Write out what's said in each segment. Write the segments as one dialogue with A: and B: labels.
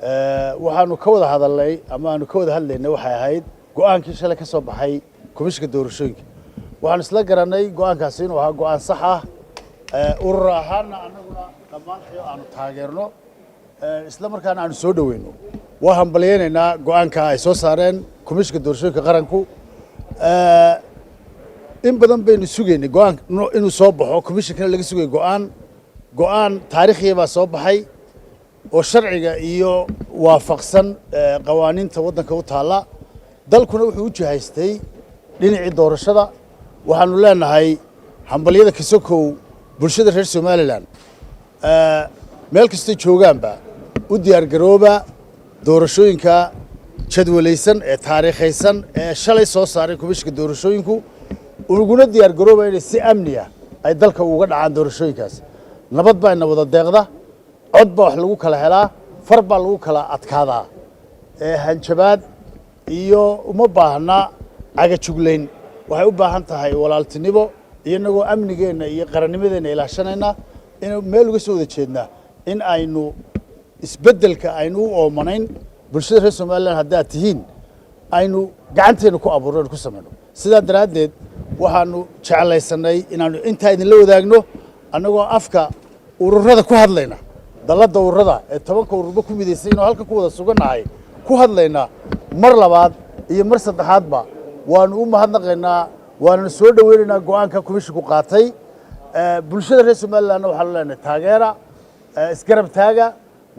A: waxaanu ka wada hadalnay ama aanu ka wada hadlaynay waxay ahayd go'aankii shalay ka soo baxay komishinka doorashooyinka waxaan isla garanay go'aankaasi inuu ahaa go'aan sax ah urur ahaanna annaguna dhammaantii aanu taageerno isla markaana aanu soo dhaweyno waa hambalyeynayna go'aanka ay soo saareen komishinka doorashooyinka qaranku in badan baynu sugaynay go'aan inuu soo baxo komishinkana laga sugay go'aan taariikhiya baa soo baxay oo sharciga iyo waafaqsan qawaaniinta waddanka u taalla dalkuna wuxuu u jihaystay dhinacii doorashada waxaanu leenahay hambalyada kasokow bulshada reer Somaliland meel kasta joogaanba u diyaar garooba doorashooyinka jadwalaysan ee taariikhaysan ee shalay soo saaray komishinka doorashooyinku uguna diyaar garooba inay si amni ah ay dalka uga dhacaan doorashooyinkaas nabad baa ina wada deeqda cod baa wax lagu kala helaa far baa lagu kala adkaadaa hanjabaad iyo uma baahna cagajuglayn waxay u baahan tahay walaaltinimo iyagoo amnigeena iyo qarannimadeena ilaashanayna in meel uga soo wada jeedna in aynu isbeddelka aynu u oomanayn bulshada reer Somaliland haddaad tihiin aynu gacanteena ku abuurno ku sameeyno sidaa daraadeed waxaanu jeclaysanay inaanu inta idin la wadaagno annagoo afka ururada ku hadlayna dalada ururada ee 10 ururba ku midaysan oo halka ku wada suganahay ku hadlayna mar labaad iyo mar saddexaadba waanu u mahadnaqaynaa waanu soo dhaweynaynaa go'aanka komishinku qaatay bulshada reer Somaliland waxa la leenahay taageera isgarab taaga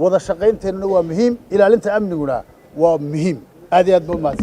A: wada shaqaynteena waa muhiim ilaalinta amniguna waa muhiim aad iyo aad baa